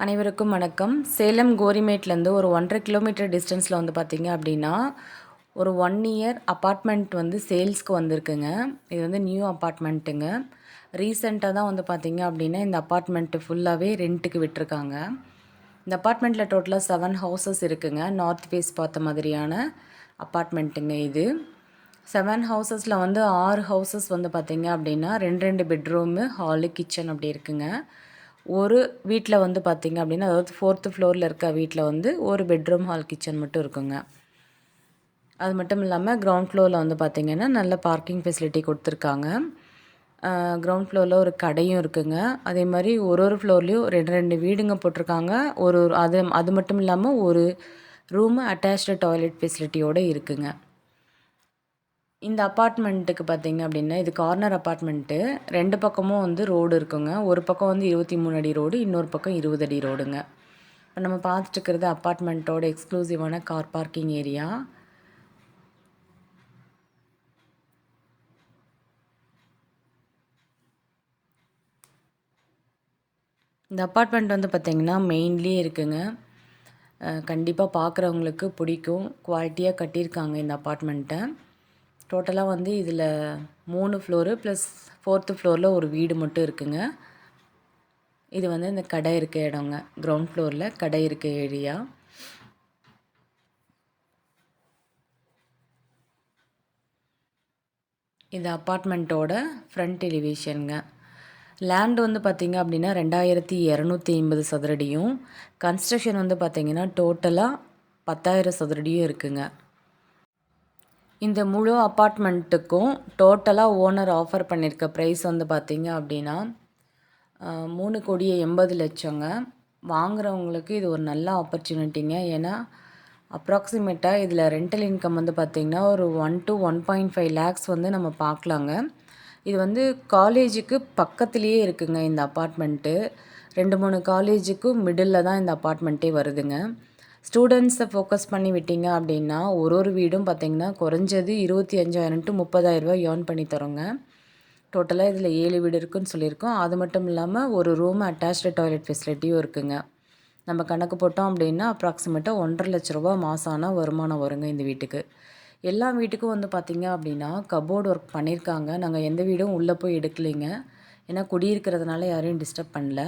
அனைவருக்கும் வணக்கம். சேலம் கோரிமேட்லேருந்து ஒரு 1.5 கிலோமீட்டர் டிஸ்டன்ஸில் வந்து பார்த்திங்க அப்படின்னா ஒரு 1 இயர் அப்பார்ட்மெண்ட் வந்து சேல்ஸ்க்கு வந்திருக்குங்க. இது வந்து நியூ அப்பார்ட்மெண்ட்டுங்க. ரீசெண்டாக தான் வந்து பார்த்திங்க அப்படின்னா இந்த அப்பார்ட்மெண்ட்டு ஃபுல்லாகவே ரெண்ட்டுக்கு விட்டுருக்காங்க. இந்த அப்பார்ட்மெண்ட்டில் டோட்டலாக 7 ஹவுசஸ் இருக்குங்க. நார்த் ஃபேஸ் பார்த்த மாதிரியான அப்பார்ட்மெண்ட்டுங்க இது. 7 ஹவுசஸில் வந்து 6 ஹவுசஸ் வந்து பார்த்திங்க அப்படின்னா 2 பெட்ரூமு, ஹாலு, கிச்சன் அப்படி இருக்குங்க. ஒரு வீட்டில் வந்து பார்த்திங்க அப்படின்னா அதாவது 4th ஃப்ளோரில் இருக்க வீட்டில் வந்து ஒரு பெட்ரூம், ஹால், கிச்சன் மட்டும் இருக்குங்க. அது மட்டும் இல்லாமல் கிரவுண்ட் ஃப்ளோரில் வந்து பார்த்திங்கன்னா நல்ல பார்க்கிங் ஃபெசிலிட்டி கொடுத்துருக்காங்க. கிரவுண்ட் ஃப்ளோரில் ஒரு கடையும் இருக்குங்க. அதே மாதிரி ஒரு ஃப்ளோர்லேயும் 2 வீடுங்க போட்டிருக்காங்க. அது மட்டும் இல்லாமல் ஒரு ரூமு அட்டாச்டு டாய்லெட் ஃபெசிலிட்டியோடு இருக்குங்க. இந்த அப்பார்ட்மெண்ட்டுக்கு பார்த்திங்க அப்படின்னா இது கார்னர் அப்பார்ட்மெண்ட்டு. 2 பக்கமும் வந்து ரோடு இருக்குங்க. ஒரு பக்கம் வந்து 23 அடி ரோடு, இன்னொரு பக்கம் 20 அடி ரோடுங்க. இப்போ நம்ம பார்த்துட்டு இருக்கிறது அப்பார்ட்மெண்ட்டோட எக்ஸ்க்ளூசிவான கார் பார்க்கிங் ஏரியா. இந்த அப்பார்ட்மெண்ட் வந்து பார்த்திங்கன்னா மெயின்லேயே இருக்குங்க. கண்டிப்பாக பார்க்குறவங்களுக்கு பிடிக்கும். குவாலிட்டியாக கட்டியிருக்காங்க இந்த அப்பார்ட்மெண்ட்டை. டோட்டலாக வந்து இதில் 3 ஃப்ளோரு ப்ளஸ் 4th ஃப்ளோரில் ஒரு வீடு மட்டும் இருக்குங்க. இது வந்து இந்த கடை இருக்க இடங்க. கிரவுண்ட் ஃப்ளோரில் கடை இருக்க ஏரியா. இது அப்பார்ட்மெண்ட்டோட ஃப்ரண்ட் எலிவேஷனுங்க. லேண்ட் வந்து பார்த்திங்க அப்படின்னா 2250 சதுரடியும், கன்ஸ்ட்ரக்ஷன் வந்து பார்த்திங்கன்னா டோட்டலாக 10,000 சதுரடியும் இருக்குங்க. இந்த முழு அப்பார்ட்மெண்ட்டுக்கும் டோட்டலாக ஓனர் ஆஃபர் பண்ணியிருக்க ப்ரைஸ் வந்து பார்த்திங்க அப்படின்னா 3,80,00,000ங்க. வாங்குறவங்களுக்கு இது ஒரு நல்ல ஆப்பர்ச்சுனிட்டிங்க. ஏன்னா அப்ராக்சிமேட்டாக இதில் ரெண்டல் இன்கம் வந்து பார்த்திங்கன்னா ஒரு 1 to 1.5 லேக்ஸ் வந்து நம்ம பார்க்கலாங்க. இது வந்து காலேஜுக்கு பக்கத்துலேயே இருக்குங்க இந்த அப்பார்ட்மெண்ட்டு. 2-3 காலேஜுக்கும் மிடில் தான் இந்த அப்பார்ட்மெண்ட்டே வருதுங்க. ஸ்டூடெண்ட்ஸை ஃபோக்கஸ் பண்ணி விட்டீங்க அப்படின்னா ஒரு வீடும் பார்த்திங்கன்னா குறைஞ்சது 25,000 to 30,000 ஏர்ன் பண்ணி தரோங்க. டோட்டலாக இதில் 7 வீடு இருக்குதுன்னு சொல்லியிருக்கோம். அது மட்டும் இல்லாமல் ஒரு ரூம் அட்டாச்டு டாய்லெட் ஃபெசிலிட்டியும் இருக்குங்க. நம்ம கணக்கு போட்டோம் அப்படின்னா அப்ராக்சிமேட்டாக 1,50,000 மாதம் ஆனால் வருமானம் வருங்க இந்த வீட்டுக்கு. எல்லா வீட்டுக்கும் வந்து பார்த்திங்க அப்படின்னா கபோர்டு ஒர்க் பண்ணியிருக்காங்க. நாங்கள் எந்த வீடும் உள்ளே போய் எடுக்கலைங்க. ஏன்னா குடியிருக்கிறதுனால யாரையும் டிஸ்டர்ப் பண்ணல.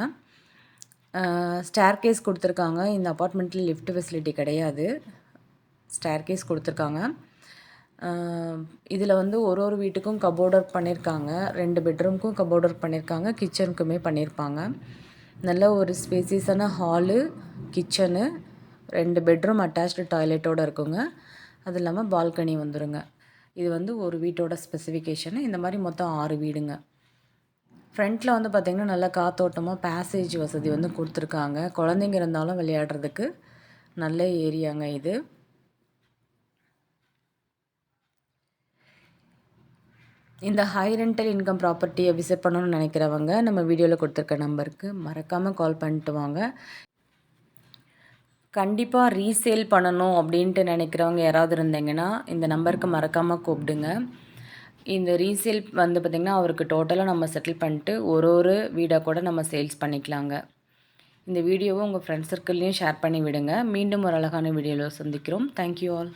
ஸ்டேர்கேஸ் கொடுத்துருக்காங்க. இந்த அப்பார்ட்மெண்ட்டில் லிஃப்ட் ஃபெசிலிட்டி கிடையாது. ஸ்டேர்கேஸ் கொடுத்துருக்காங்க. இதில் வந்து ஒரு வீட்டுக்கும் கபோர்ட் ஒர்க் பண்ணியிருக்காங்க. 2 பெட்ரூமுக்கும் கபோர்ட் ஒர்க் பண்ணியிருக்காங்க. கிச்சனுக்குமே பண்ணியிருப்பாங்க. நல்ல ஒரு ஸ்பேசியஸான ஹாலு, கிச்சனு, 2 பெட்ரூம் அட்டாச்டு டாய்லெட்டோடு இருக்குங்க. அது இல்லாமல் பால்கனி வந்துடுங்க. இது வந்து ஒரு வீட்டோட ஸ்பெசிஃபிகேஷனு. இந்த மாதிரி மொத்தம் 6 வீடுங்க. ஃப்ரண்ட்டில் வந்து பார்த்திங்கன்னா நல்லா காத்தோட்டமாக பேசேஜ் வசதி வந்து கொடுத்துருக்காங்க. குழந்தைங்க இருந்தாலும் விளையாடுறதுக்கு நல்ல ஏரியாங்க இது. இந்த ஹை ரெண்டல் இன்கம் ப்ராப்பர்ட்டியை விசிட் பண்ணணும்னு நினைக்கிறவங்க நம்ம வீடியோவில் கொடுத்துருக்க நம்பருக்கு மறக்காமல் கால் பண்ணிட்டு வாங்க. கண்டிப்பாக ரீசேல் பண்ணணும் அப்படின்ட்டு நினைக்கிறவங்க யாராவது இருந்தீங்கன்னா இந்த நம்பருக்கு மறக்காமல் கூப்பிடுங்க. இந்த ரீசேல் வந்து பார்த்திங்கன்னா அவருக்கு டோட்டலாக நம்ம செட்டில் பண்ணிட்டு ஒரு வீடாக கூட நம்ம சேல்ஸ் பண்ணிக்கலாங்க. இந்த வீடியோவை உங்கள் ஃப்ரெண்ட்ஸ் சர்க்கிள்லேயும் ஷேர் பண்ணி விடுங்க. மீண்டும் ஒரு அழகான வீடியோவில் சந்திக்கிறோம். Thank you all.